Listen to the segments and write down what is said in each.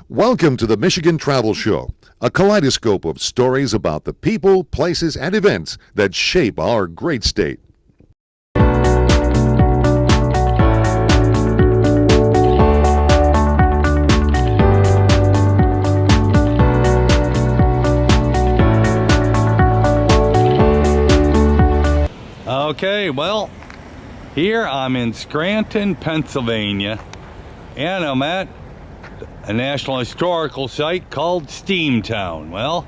Welcome to the Michigan Travel Show, a kaleidoscope of stories about the people, places, and events that shape our great state. Okay, well, here I'm in Scranton, Pennsylvania, and I'm at a National Historical Site called Steamtown. Well,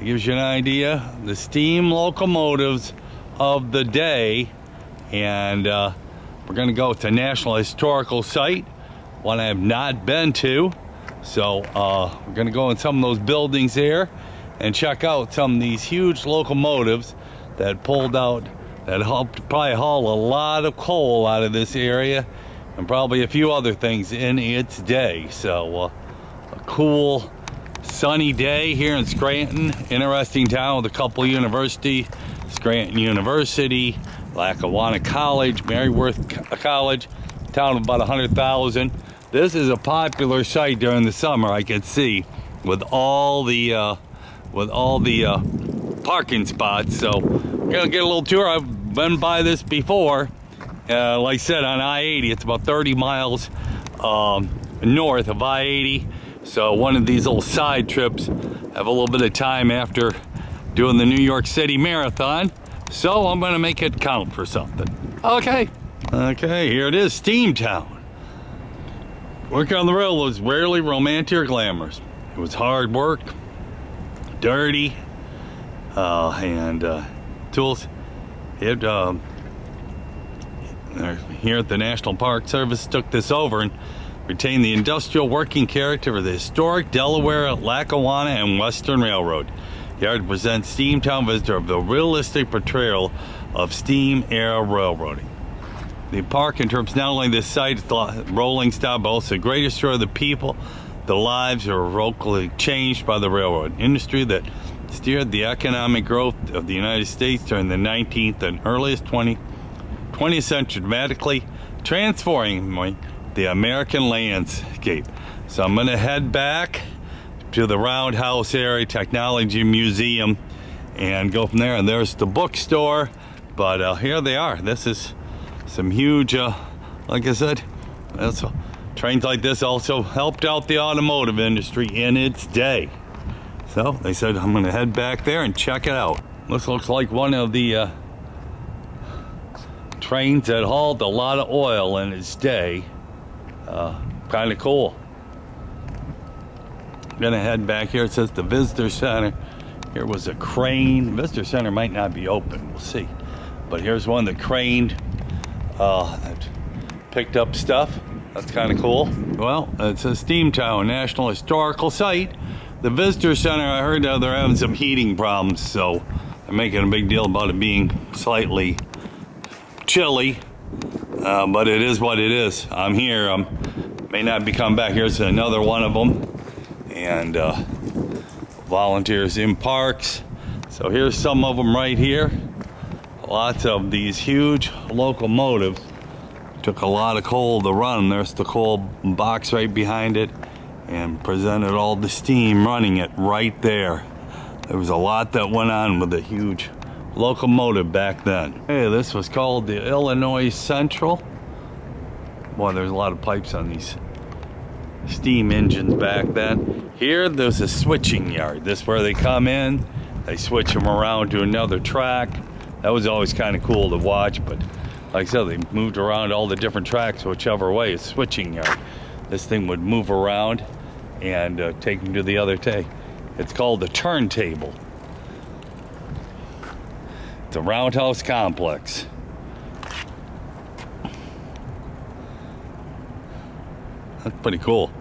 it gives you an idea, the steam locomotives of the day, and we're going to go to a National Historical Site, one I have not been to, so we're going to go in some of those buildings here and check out some of these huge locomotives that pulled out, that helped probably haul a lot of coal out of this area and probably a few other things in its day. So a cool sunny day here in Scranton. Interesting town with a couple of universities, Scranton University, Lackawanna College, Maryworth College, town of about 100,000. This is a popular site during the summer, I can see, with all the parking spots. So we're gonna get a little tour. I've been by this before. Like I said, on I-80, it's about 30 miles north of I-80. So one of these little side trips, have a little bit of time after doing the New York City Marathon. So I'm gonna make it count for something. Okay, here it is, Steamtown. Working on the railroad was rarely romantic or glamorous. It was hard work, dirty, and tools. Here at the National Park Service took this over and retained the industrial working character of the historic Delaware, Lackawanna, and Western Railroad. The yard presents Steamtown visitor of the realistic portrayal of steam-era railroading. The park interprets not only this site, rolling stock, but also the greatest story of the people, the lives are locally changed by the railroad industry that steered the economic growth of the United States during the 19th and earliest 20th century, dramatically transforming the American landscape. So I'm gonna head back to the Roundhouse Area Technology Museum and go from there. And there's the bookstore, but here they are. This is some huge, like I said, trains like this also helped out the automotive industry in its day. So they said I'm gonna head back there and check it out. This looks like one of the trains that hauled a lot of oil in its day. Kind of cool. I'm gonna head back here. It says the visitor center. Here was a crane. Visitor center might not be open, we'll see. But here's one that craned, that picked up stuff. That's kind of cool. Well, it says Steamtown, National Historical Site. The visitor center, I heard they're having some heating problems, so they're making a big deal about it being slightly chilly, but it is what it is. I'm here. May not be coming back. Here's another one of them, and volunteers in parks. So here's some of them right here. Lots of these huge locomotives. Took a lot of coal to run. There's the coal box right behind it, and presented all the steam running it right there. There was a lot that went on with the huge locomotive back then. Hey, this was called the Illinois Central. Boy, there's a lot of pipes on these steam engines back then. Here, there's a switching yard. This is where they come in, they switch them around to another track. That was always kind of cool to watch, but like I said, they moved around all the different tracks whichever way. It's switching yard. This thing would move around and take them to the other day. It's called the turntable. It's a roundhouse complex. That's pretty cool.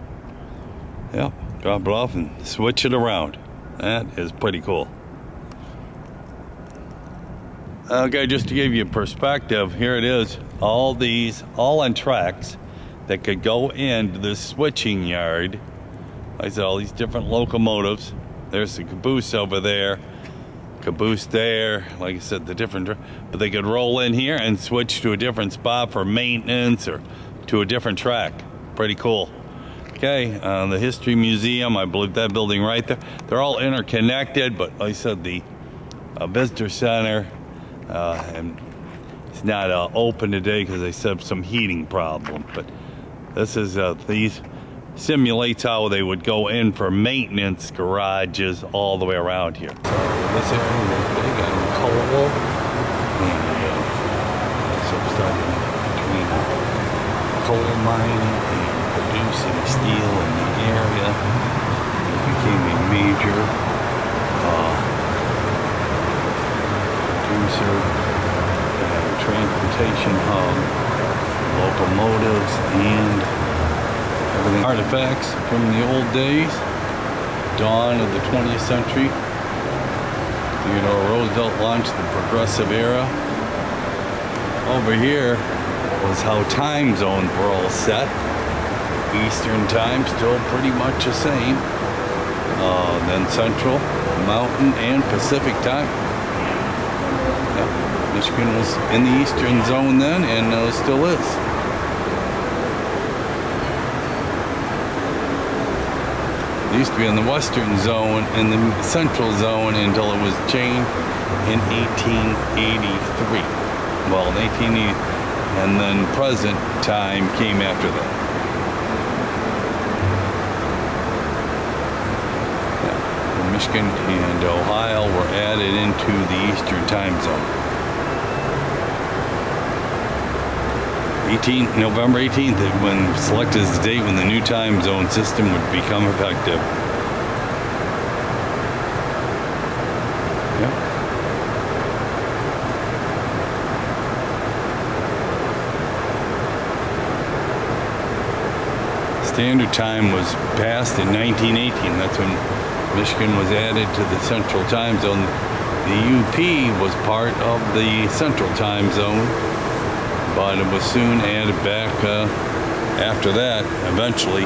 Yep, drop it off and switch it around. That is pretty cool. Okay, just to give you perspective, here it is. All these, all on tracks that could go into the switching yard. Like I said, all these different locomotives. There's the caboose over there, caboose there. Like I said, the different, but they could roll in here and switch to a different spot for maintenance or to a different track. Pretty cool. Okay, the History Museum, I believe that building right there. They're all interconnected, but like I said, the visitor center and it's not open today because they set up some heating problem. But this is these simulates how they would go in for maintenance garages all the way around here. So this area was big on coal, and so starting between coal mining and producing steel in the area. It became a major producer, transportation hub, locomotives, and everything. Artifacts from the old days, dawn of the 20th century. Roosevelt launched the Progressive Era. Over here was how time zones were all set. Eastern time, still pretty much the same. Then Central, Mountain, and Pacific time. Yeah, Michigan was in the Eastern zone then, and still is. It used to be in the Western zone and the Central zone until it was changed in 1883. Well, in 1880, and then present time came after that. Michigan and Ohio were added into the Eastern time zone. November 18th, when selected as the date when the new time zone system would become effective. Yep. Standard time was passed in 1918. That's when Michigan was added to the Central Time Zone. The UP was part of the Central Time Zone, but it was soon added back after that, eventually,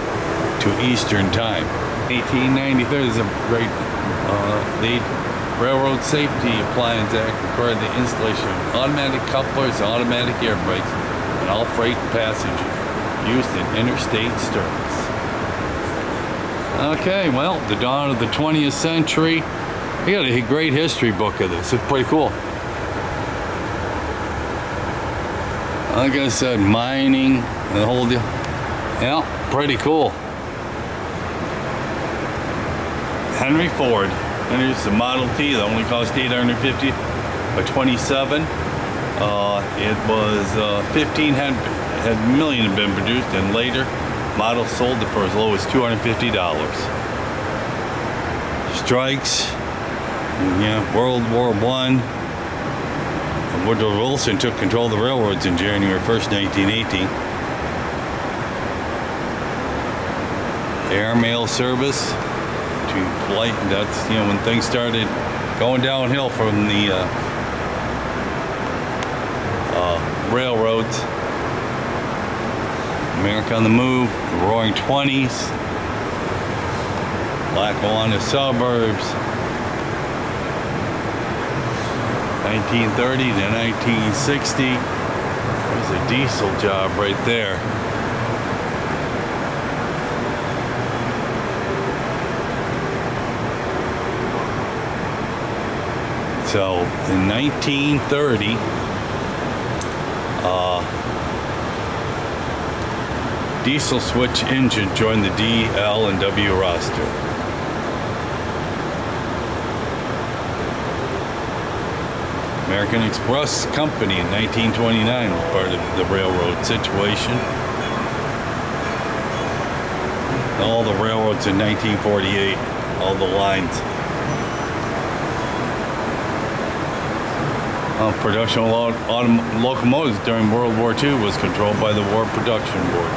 to Eastern Time. 1893 is a great, the Railroad Safety Appliance Act required the installation of automatic couplers, automatic air brakes, and all freight and passenger used in interstate service. Okay, well, the dawn of the 20th century. We got a great history book of this. It's pretty cool. Like I said, mining, the whole deal. Yeah, pretty cool. Henry Ford. Here's the Model T that only cost $850 by 27. It was 15 million had been produced, and later models sold it for as low as $250. Strikes, yeah, World War I. Woodrow Wilson took control of the railroads in January 1st, 1918. Airmail service to flight, that's, when things started going downhill from the railroads. America on the Move, the Roaring Twenties, Lackawanna suburbs, 1930 to 1960. There's a diesel job right there. So in 1930, diesel switch engine joined the DL and W roster. American Express Company in 1929 was part of the railroad situation. All the railroads in 1948, all the lines. Production of locomotives during World War II was controlled by the War Production Board.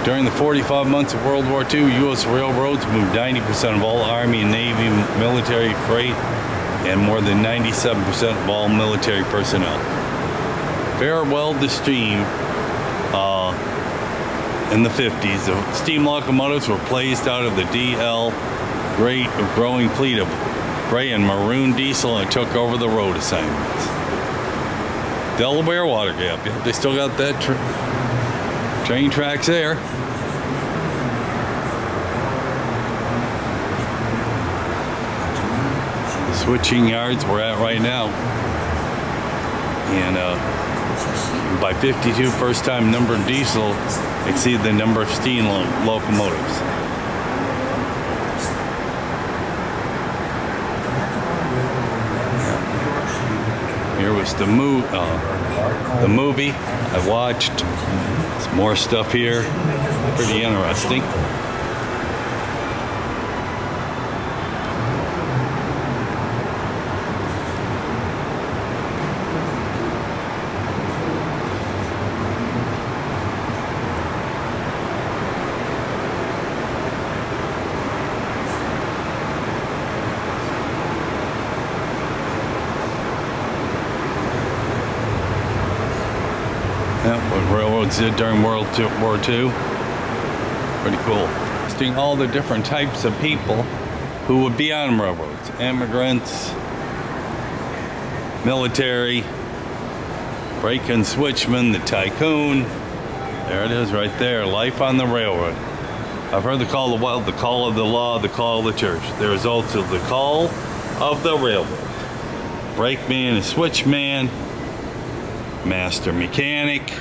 During the 45 months of World War II, U.S. railroads moved 90% of all Army and Navy military freight and more than 97% of all military personnel. Farewell to steam. In the 50s, the steam locomotives were placed out of the DL, growing fleet of gray and maroon diesel and took over the road assignments. Delaware Water Gap. Yeah, they still got that train tracks there. The switching yards we're at right now. And by 52, first time number of diesel exceeded the number of steam locomotives. Here was the movie I watched. Some more stuff here. Pretty interesting. Yeah, what railroads did during World War II. Pretty cool. Seeing all the different types of people who would be on railroads. Immigrants, military, brake and switchman, the tycoon. There it is right there. Life on the railroad. I've heard the call of the wild, the call of the law, the call of the church. There is also the call of the railroad. Brakeman and switchman. Master mechanic,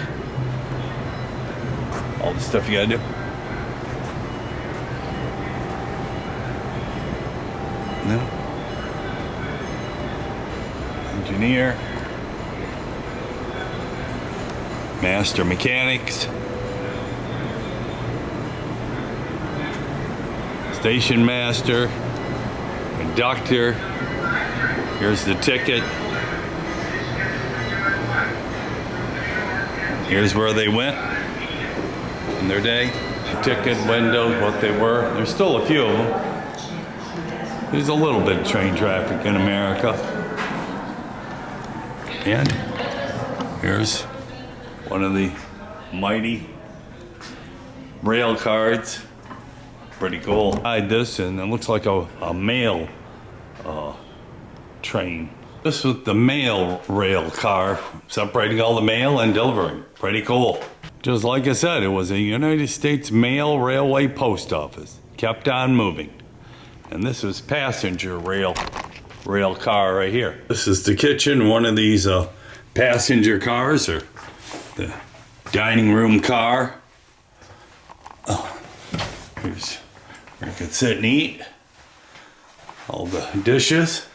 all the stuff you gotta do. No. Engineer, master mechanics, station master, conductor. Here's the ticket. Here's where they went in their day. Ticket windows, what they were. There's still a few of them. There's a little bit of train traffic in America. And here's one of the mighty rail cars. Pretty cool. I had this, and it looks like a mail train. This was the mail rail car, separating all the mail and delivering. Pretty cool. Just like I said, it was a United States Mail Railway Post Office. Kept on moving. And this was passenger rail car right here. This is the kitchen, one of these passenger cars, or the dining room car. Here's where you can sit and eat. All the dishes.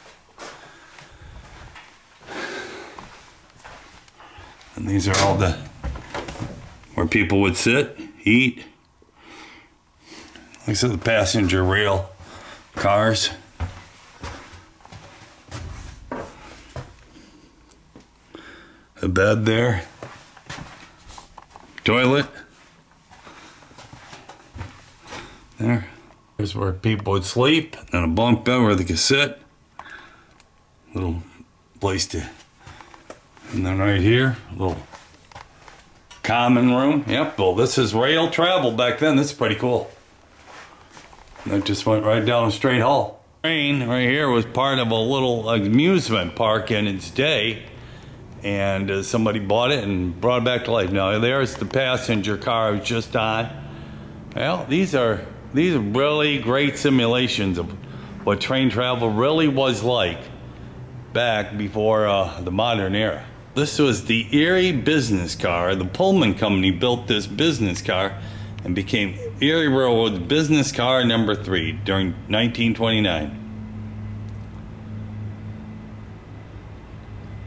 And these are all the where people would sit, eat. Like I said, the passenger rail cars. A bed there. Toilet. There. Here's where people would sleep. And a bunk bed where they could sit. Little place to. And then right here, a little common room. Yep, well, this is rail travel back then. This is pretty cool. And that just went right down a straight hall. Train right here was part of a little amusement park in its day. And somebody bought it and brought it back to life. Now, there's the passenger car I was just on. Well, these are really great simulations of what train travel really was like back before the modern era. This was the Erie business car. The Pullman Company built this business car and became Erie Railroad's business car number 3 during 1929.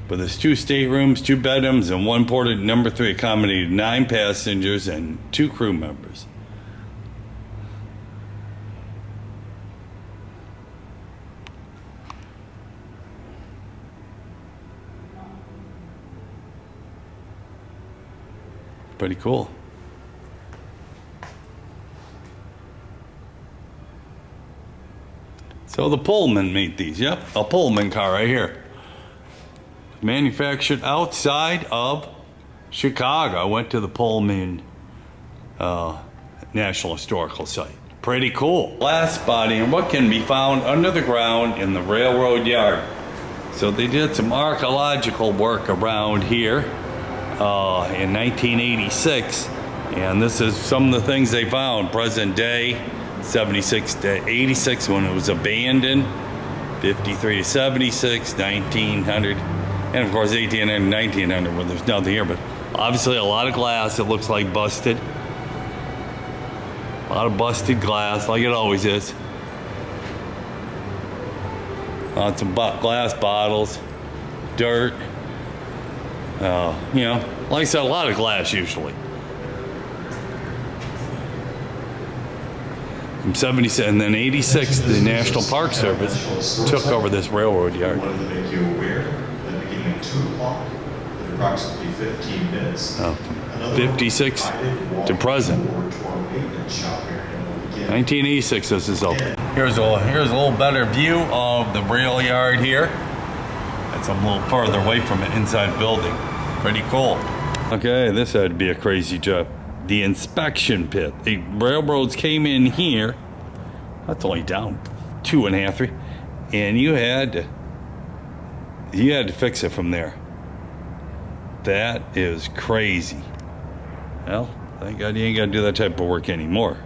With its 2 staterooms, 2 bedrooms, and 1 ported, number 3 accommodated 9 passengers and 2 crew members. Pretty cool. So the Pullman made these. Yep, a Pullman car right here. Manufactured outside of Chicago. I went to the Pullman National Historical Site. Pretty cool. Glass body and what can be found under the ground in the railroad yard. So they did some archaeological work around here in 1986. And this is some of the things they found present day, 76 to 86 when it was abandoned, 53 to 76, 1900, and of course 1800 and 1900 when there's nothing here, but obviously a lot of glass. It looks like busted. A lot of busted glass, like it always is. Lots of glass bottles, dirt. You know, like I said, a lot of glass usually. From 77 and then 86, the National Park Service took over this railroad yard. I wanted to make you aware that beginning at 2 o'clock, in approximately 15 minutes, 56 to present. 1986, this is open. Here's a little better view of the rail yard here. That's a little further away from the inside building. Pretty cool. Okay, this had to be a crazy job. The inspection pit. The railroads came in here. That's only down 2.5, 3, and you had to fix it from there. That is crazy. Well, thank God you ain't got to do that type of work anymore.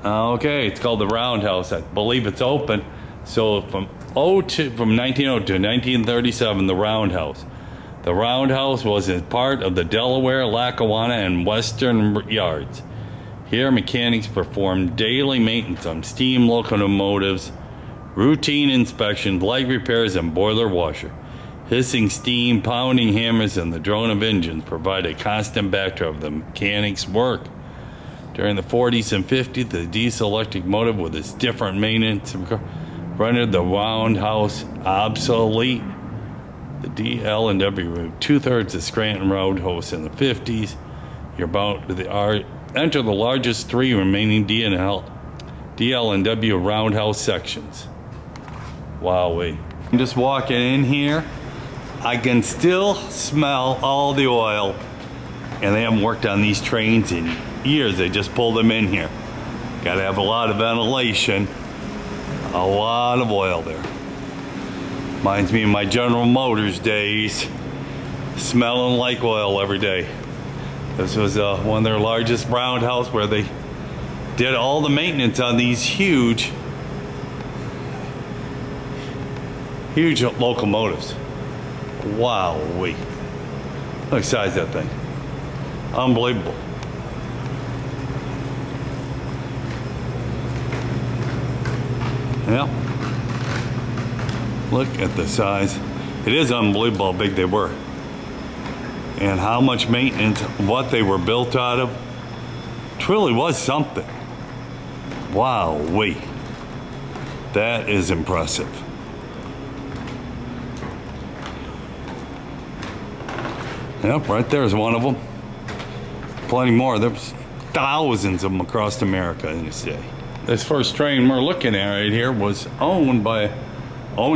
Okay, it's called the Roundhouse. I believe it's open. So from 1902 to 1937, the Roundhouse. The Roundhouse was a part of the Delaware, Lackawanna, and Western yards. Here, mechanics performed daily maintenance on steam locomotives, routine inspections, light repairs, and boiler washer. Hissing steam, pounding hammers, and the drone of engines provide a constant backdrop of the mechanics' work. During the 40s and 50s, the diesel-electric motive with its different maintenance rendered the Roundhouse obsolete. The DL&W removed 2/3 of Scranton Roadhouse in the 50s. You're about to enter the largest 3 remaining DL&W Roundhouse sections. Wowee. I'm just walking in here. I can still smell all the oil, and they haven't worked on these trains in years. They just pulled them in here. Got to have a lot of ventilation. A lot of oil there. Reminds me of my General Motors days, smelling like oil every day. This was one of their largest roundhouse where they did all the maintenance on these huge locomotives. Wowee. Look at the size of that thing. Unbelievable. Yeah. Look at the size. It is unbelievable how big they were. And how much maintenance, what they were built out of. Truly was something. Wowee. That is impressive. Yep, right there's one of them. Plenty more. There's thousands of them across America in this day. This first train we're looking at right here was owned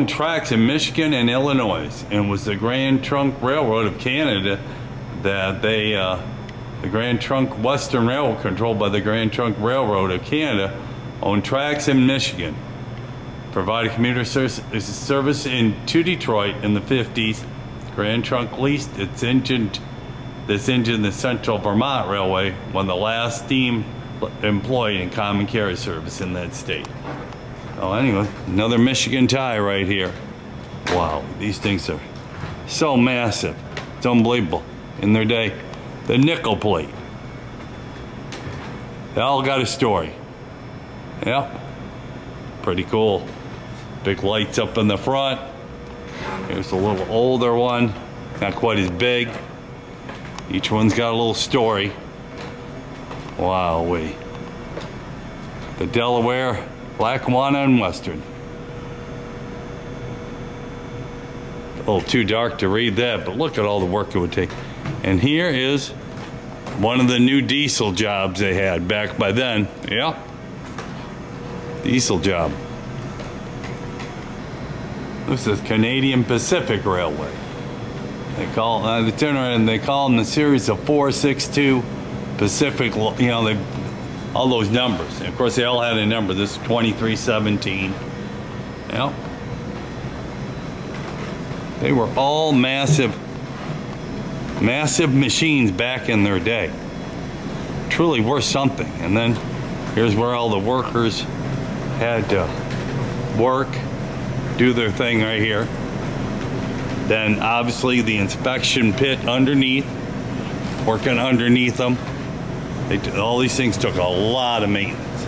tracks in Michigan and Illinois, and was the Grand Trunk Railroad of Canada that the Grand Trunk Western Railroad, controlled by the Grand Trunk Railroad of Canada, owned tracks in Michigan, provided commuter service to Detroit in the 50s. Grand Trunk leased this engine, the Central Vermont Railway, one of the last steam employed in common carriage service in that state. Oh, anyway, another Michigan tie right here. Wow, these things are so massive. It's unbelievable. In their day, the nickel plate. They all got a story. Yep, pretty cool. Big lights up in the front. Here's a little older one, not quite as big. Each one's got a little story. Wowee. The Delaware, Lackawanna, and Western. A little too dark to read that, but look at all the work it would take. And here is one of the new diesel jobs they had back by then. Yeah. Diesel job. This is Canadian Pacific Railway. They call they call them the series of 462 Pacific. You know, all those numbers. And of course, they all had a number. This is 2317. Yep. They were all massive machines back in their day. Truly worth something. And then here's where all the workers had to work, do their thing right here. Then obviously the inspection pit underneath, working underneath them. All these things took a lot of maintenance.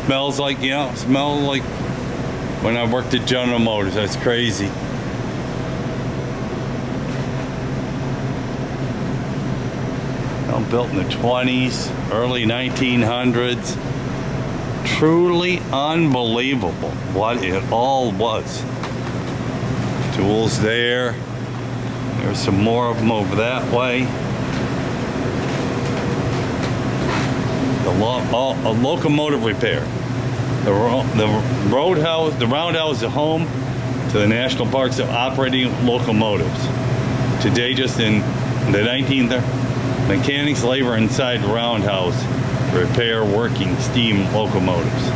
Smells like, you know, smells like when I worked at General Motors. That's crazy. Built in the 20s, early 1900s. Truly unbelievable what it all was. Tools there. There's some more of them over that way. A locomotive repair. The roundhouse is a home to the national parks of operating locomotives. Today, just in the 1930s, mechanics labor inside the roundhouse to repair working steam locomotives.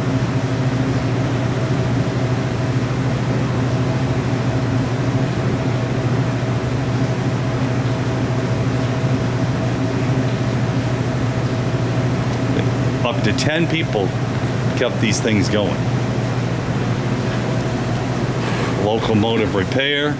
Up to 10 people kept these things going. Locomotive repair.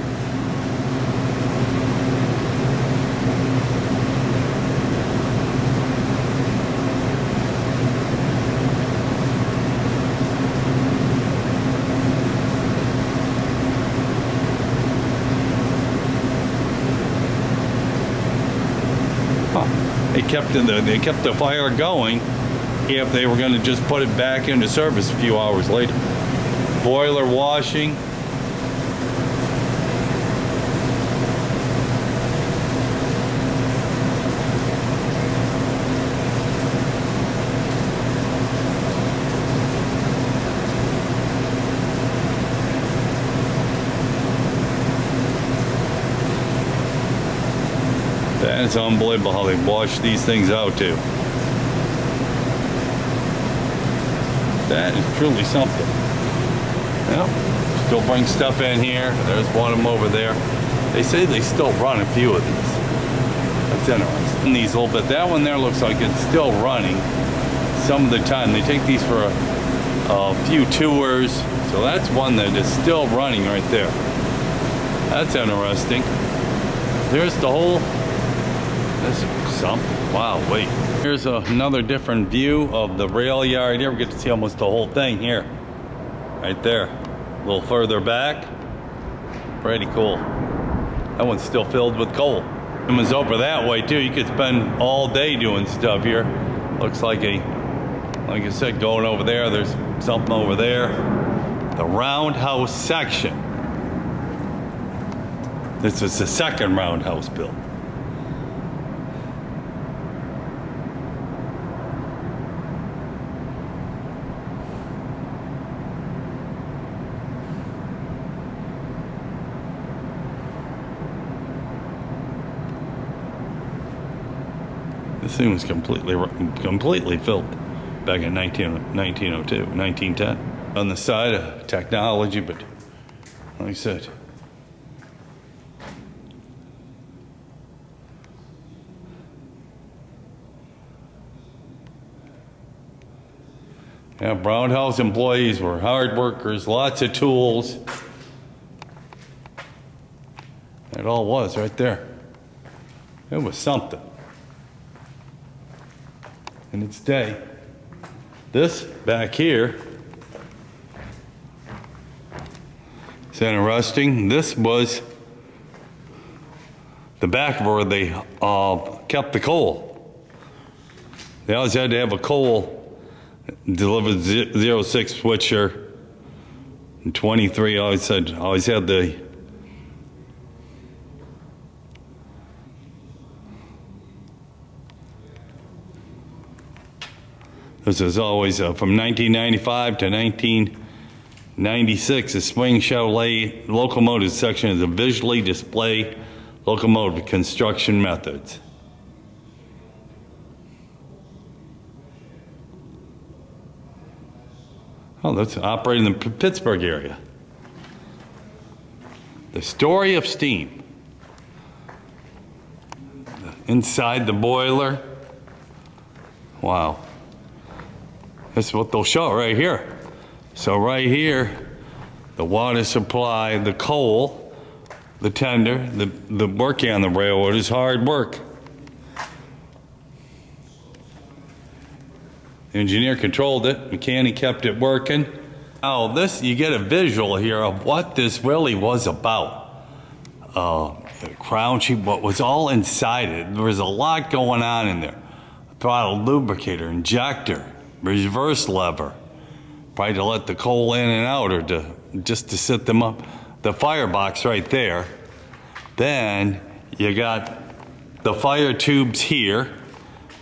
They kept the fire going if they were going to just put it back into service a few hours later. Boiler washing. It's unbelievable how they wash these things out too. That is truly something. Yep. Still bring stuff in here. There's one of them over there. They say they still run a few of these. That's interesting. These a little bit. That one there looks like it's still running some of the time. They take these for a few tours. So that's one that is still running right there. That's interesting. There's the whole. This is something. Wow, wait. Here's another different view of the rail yard here. We get to see almost the whole thing here. Right there. A little further back. Pretty cool. That one's still filled with coal. It was over that way too. You could spend all day doing stuff here. Looks like like I said, going over there. There's something over there. The roundhouse section. This was the second roundhouse built. This thing was completely filled back in 1902, 1910. On the side of technology, but like I said, yeah, roundhouse employees were hard workers, lots of tools. It all was right there. It was something. In its day. This back here is interesting. This was the back where they kept the coal. They always had to have a coal delivered 06 switcher. And 23 always had the This is always from 1995 to 1996. The swing Chevrolet locomotive section is a visually display locomotive construction methods. Oh, that's operating in the Pittsburgh area. The story of steam. Inside the boiler. Wow. That's what they'll show right here. So right here, the water supply, the coal, the tender, the working on the railroad is hard work. The engineer controlled it, mechanic kept it working. Now this, you get a visual here of what this really was about. The crown sheet, what was all inside it. There was a lot going on in there. Throttle lubricator, injector, reverse lever. Probably to let the coal in and out or just to set them up. The firebox right there. Then you got the fire tubes here.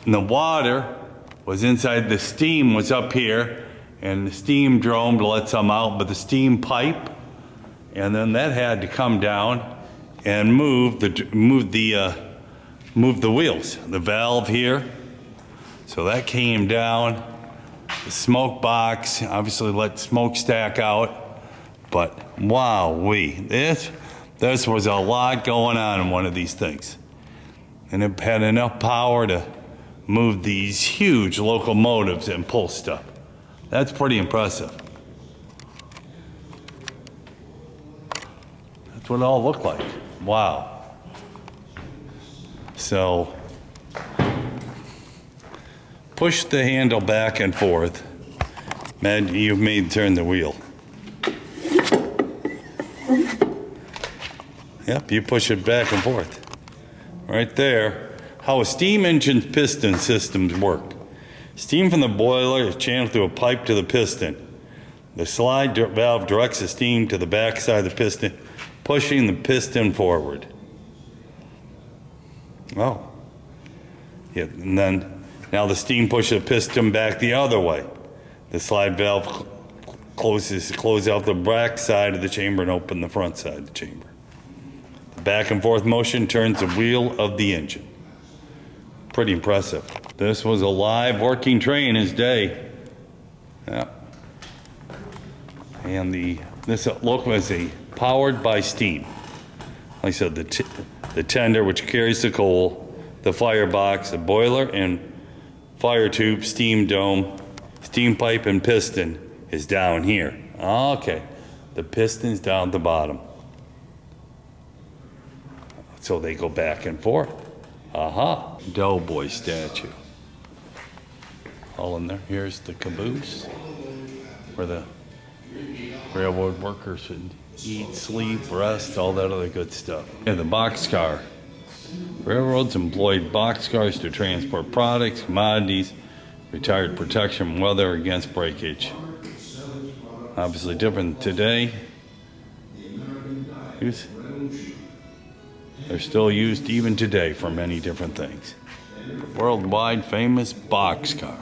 And the water was inside, the steam was up here. And the steam drum to let some out, but the steam pipe. And then that had to come down and move the wheels. The valve here. So that came down. The smoke box, obviously let smokestack out. But wow-wee, this was a lot going on in one of these things. And it had enough power to move these huge locomotives and pull stuff. That's pretty impressive. That's what it all looked like. Wow. So, push the handle back and forth. Man, you may turn the wheel. Yep, you push it back and forth. Right there. How a steam engine's piston systems work. Steam from the boiler is channeled through a pipe to the piston. The slide valve directs the steam to the back side of the piston, pushing the piston forward. Oh. Yeah, and then now the steam pushes the piston back the other way. The slide valve closes out the back side of the chamber and open the front side of the chamber. The back and forth motion turns the wheel of the engine. Pretty impressive. This was a live working train in his day. Yeah. And this locomotive is powered by steam. Like I said, the tender, which carries the coal, the firebox, the boiler and fire tube, steam dome, steam pipe and piston is down here. Okay, the piston's down at the bottom. So they go back and forth. Aha, Doughboy statue. All in there. Here's the caboose where the railroad workers should eat, sleep, rest, all that other good stuff. And the boxcar. Railroads employed boxcars to transport products, commodities, retired protection from weather against breakage. Obviously different today. They're still used even today for many different things. Worldwide famous boxcar.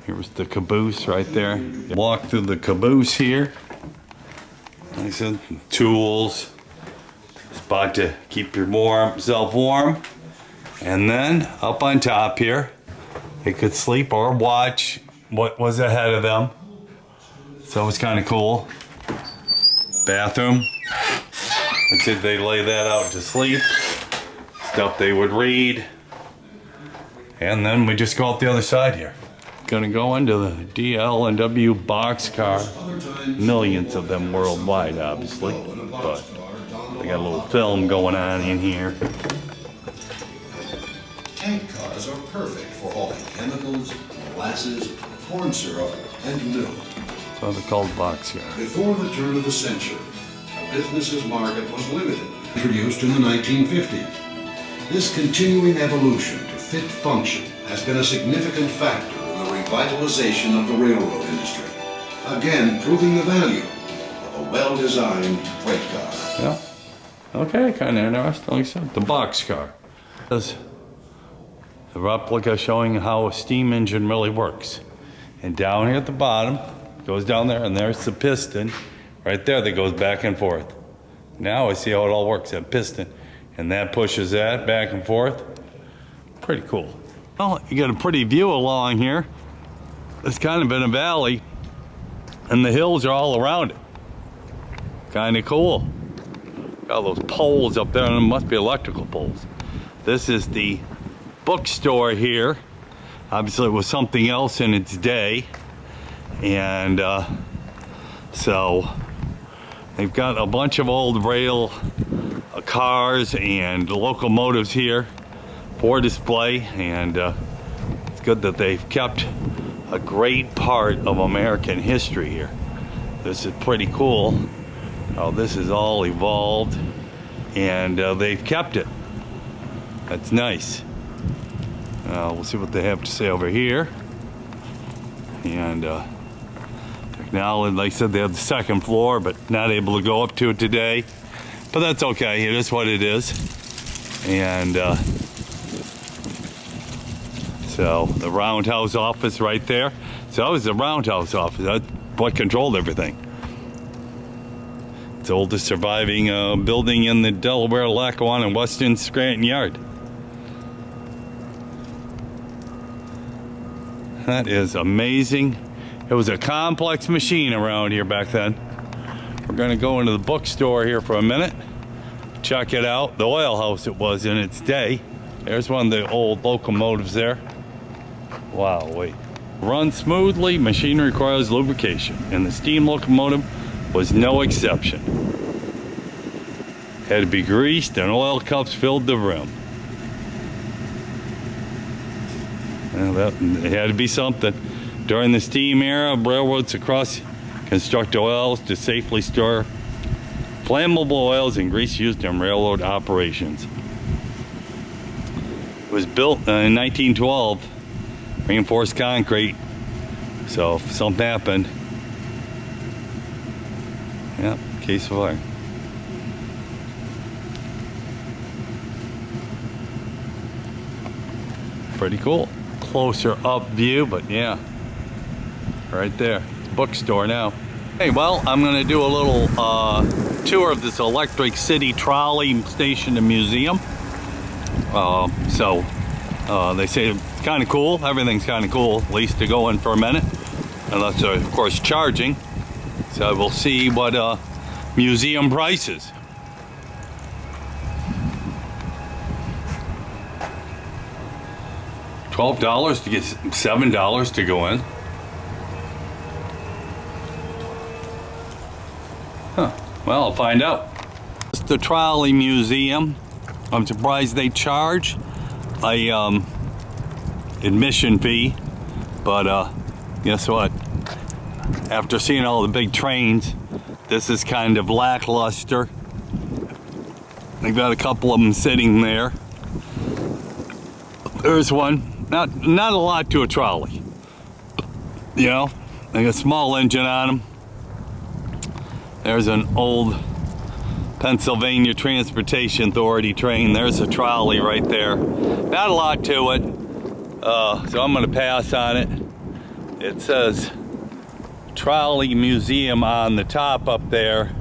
Here's the caboose right there. Walk through the caboose here. Like I said, tools, spot to keep yourself warm. And then up on top here, they could sleep or watch what was ahead of them. So it was kind of cool. Bathroom. Let's say they lay that out to sleep. Stuff they would read. And then we just go up the other side here. Gonna go into the DL&W boxcar. Millions of them worldwide, obviously. But they got a little film going on in here. Tank cars are perfect for hauling chemicals, molasses, corn syrup, and milk. So they're called boxcar. Before the turn of the century, the business's market was limited. Introduced in the 1950s. This continuing evolution to fit function has been a significant factor in the revitalization of the railroad industry. Again, proving the value of a well-designed freight car. Yeah. Okay, kind of interesting. Like I said, the boxcar. This the replica showing how a steam engine really works. And down here at the bottom, goes down there, and there's the piston right there that goes back and forth. Now I see how it all works, that piston. And that pushes that back and forth. Pretty cool. Well, you got a pretty view along here. It's kind of in a valley. and the hills are all around it. Kind of cool. Got those poles up there, and it must be electrical poles. This is the bookstore here. Obviously it was something else in its day, and so they've got a bunch of old rail cars and locomotives here for display, and it's good that they've kept a great part of American history here. This is pretty cool. Oh, this is all evolved, and they've kept it. That's nice. We'll see what they have to say over here. And now, like I said, they have the second floor, but not able to go up to it today. But that's okay. It is what it is. And so the roundhouse office right there. So that was the roundhouse office. That's what controlled everything. It's the oldest surviving building in the Delaware, Lackawanna, and Western Scranton yard. That is amazing. It was a complex machine around here back then. We're gonna go into the bookstore here for a minute. Check it out. The oil house it was in its day. There's one of the old locomotives there. Wow, wait. Run smoothly, machine requires lubrication, and the steam locomotive was no exception. Had to be greased and oil cups filled the rim. Well, it had to be something. During the steam era, railroads across construct oils to safely store flammable oils and grease used in railroad operations. It was built in 1912, reinforced concrete. So if something happened, yeah, case of fire. Pretty cool. Closer up view, but yeah, right there. Bookstore now. Hey, well, I'm gonna do a little tour of this Electric City trolley station and museum. They say it's kind of cool. Everything's kind of cool, at least to go in for a minute, unless of course charging. So we'll see what museum prices. $12 to get $7 to go in. Huh. Well, I'll find out. It's the trolley museum. I'm surprised they charge a admission fee, but guess what? After seeing all the big trains, this is kind of lackluster. They've got a couple of them sitting there. There's one. Not a lot to a trolley. You know, they got a small engine on them. There's an old Pennsylvania Transportation Authority train. There's a trolley right there. Not a lot to it, so I'm gonna pass on it. It says Trolley Museum on the top up there.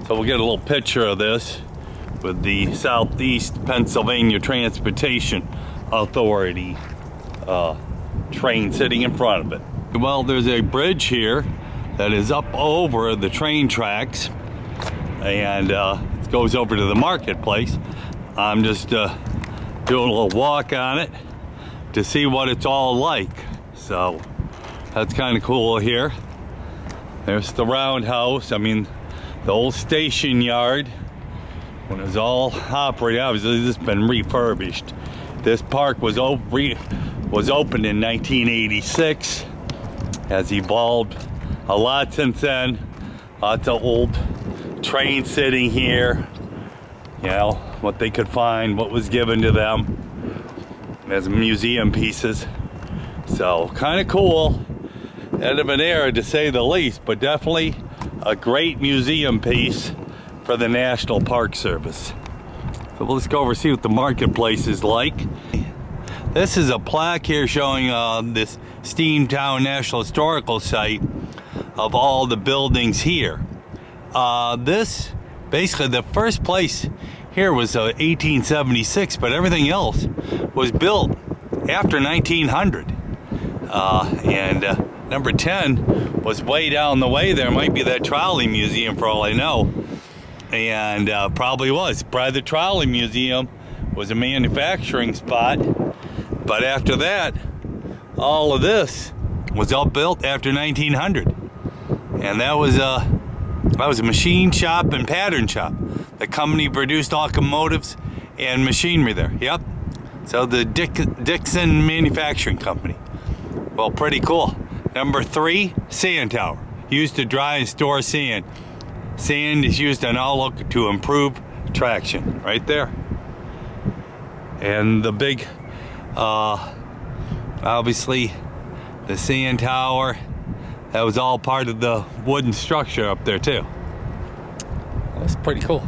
So we'll get a little picture of this with the Southeast Pennsylvania Transportation Authority train sitting in front of it. Well, there's a bridge here that is up over the train tracks, and it goes over to the marketplace. I'm just doing a little walk on it to see what it's all like. So that's kind of cool here. There's the roundhouse. I mean, the old station yard when it was all operating. Obviously, this has been refurbished. This park was opened in 1986. Has evolved a lot since then. Lots of old trains sitting here. You know, what they could find, what was given to them as museum pieces. So kind of cool. End of an era to say the least, but definitely a great museum piece for the National Park Service. So let's go over and see what the marketplace is like. This is a plaque here showing this Steamtown National Historical Site of all the buildings here. This, basically the first place here was 1876, but everything else was built after 1900. And Number 10 was way down the way there. Might be that trolley museum for all I know. And probably was. Probably the trolley museum was a manufacturing spot. But after that, all of this was all built after 1900. And that was a machine shop and pattern shop. The company produced locomotives and machinery there. Yep. So the Dixon Manufacturing Company. Well, pretty cool. Number 3, sand tower. Used to dry and store sand. Sand is used on all to improve traction. Right there. And the big, obviously, the sand tower. That was all part of the wooden structure up there too. That's pretty cool.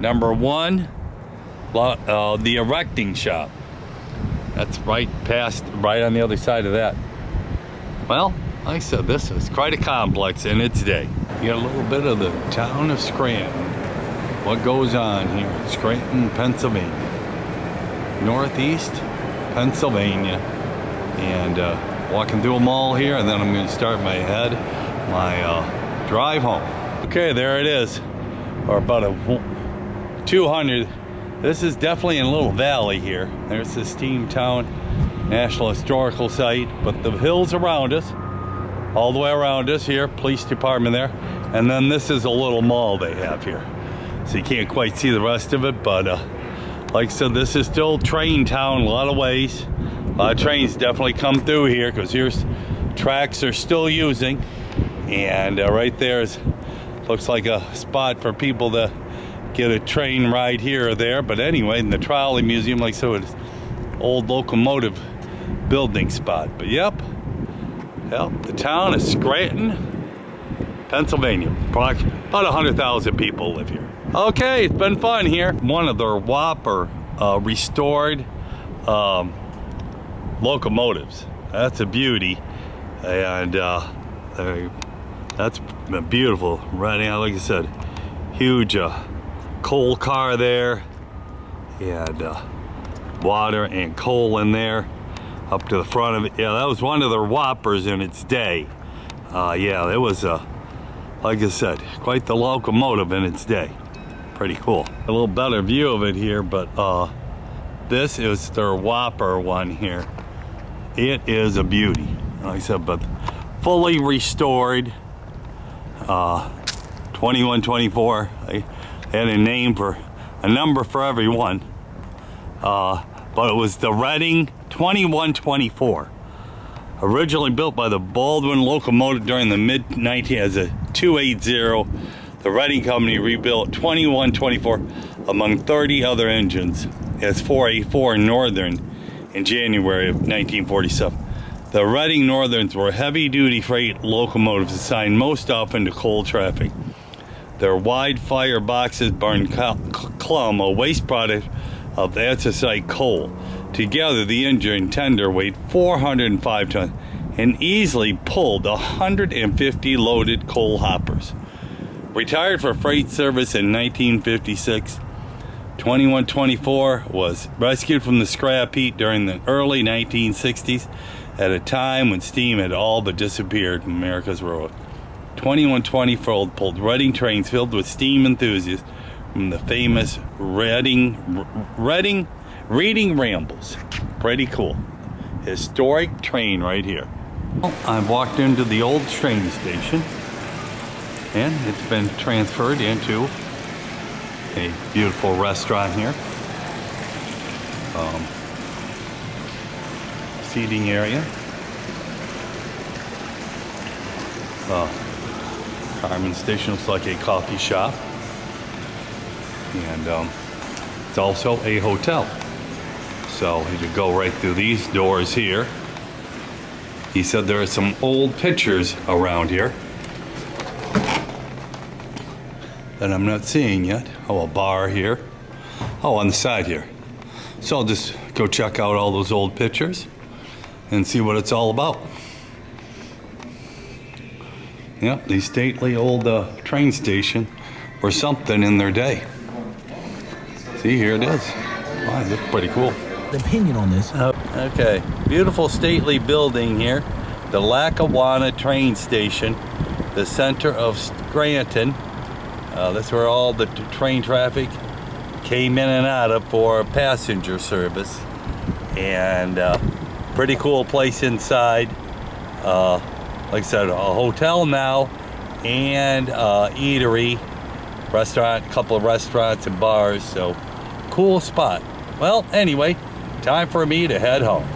Number 1, the erecting shop. That's right on the other side of that. Well, like I said, this is quite a complex in its day. You got a little bit of the town of Scranton. What goes on here in Scranton, Pennsylvania. Northeast Pennsylvania. And walking through a mall here, and then I'm going to start my drive home. Okay, there it is. Or about a 200. This is definitely in a little valley here. There's the Steamtown National Historical Site, but the hills around us, all the way around us here, police department there, and then this is a little mall they have here. So you can't quite see the rest of it, but like I said, this is still train town in a lot of ways. A lot of trains definitely come through here because here's tracks they're still using, and right there looks like a spot for people to get a train ride here or there. But anyway, in the trolley museum, like so, it's old locomotive building spot. But yep, the town of Scranton, Pennsylvania. About 100,000 people live here. Okay, it's been fun here. One of their whopper restored locomotives. That's a beauty, and that's beautiful. Right now, like I said, huge coal car there, and water and coal in there up to the front of it. Yeah, that was one of their whoppers in its day. Yeah, it was like I said, quite the locomotive in its day. Pretty cool. A little better view of it here, but this is their whopper one here. It is a beauty, like I said, but fully restored. 2124. I had a number for everyone, but it was the Reading 2124. Originally built by the Baldwin Locomotive during the mid-19 as a 280, the Reading Company rebuilt 2124 among 30 other engines as 484 Northern in January of 1947. The Reading Northerns were heavy-duty freight locomotives assigned most often to coal traffic. Their wide fire boxes burned clum, a waste product of anthracite coal. Together, the engine tender weighed 405 tons and easily pulled 150 loaded coal hoppers. Retired for freight service in 1956, 2124 was rescued from the scrap heap during the early 1960s at a time when steam had all but disappeared from America's road. 2124 pulled Reading trains filled with steam enthusiasts from the famous Reading Rambles. Pretty cool. Historic train right here. Well, I've walked into the old train station, and it's been transferred into a beautiful restaurant here. Seating area. Carmen Station looks like a coffee shop, and it's also a hotel. So you could go right through these doors here. He said there are some old pictures around here that I'm not seeing yet. Oh, a bar here. Oh, on the side here. So I'll just go check out all those old pictures and see what it's all about. Yep, the stately old train station or something in their day. See, here it is. Wow, it looks pretty cool. Opinion on this. Okay, beautiful stately building here. the Lackawanna train station, the center of Scranton. That's where all the train traffic came in and out of for passenger service. And pretty cool place inside. Like I said, a hotel now and eatery, restaurant, a couple of restaurants and bars. So cool spot. Well, anyway, time for me to head home.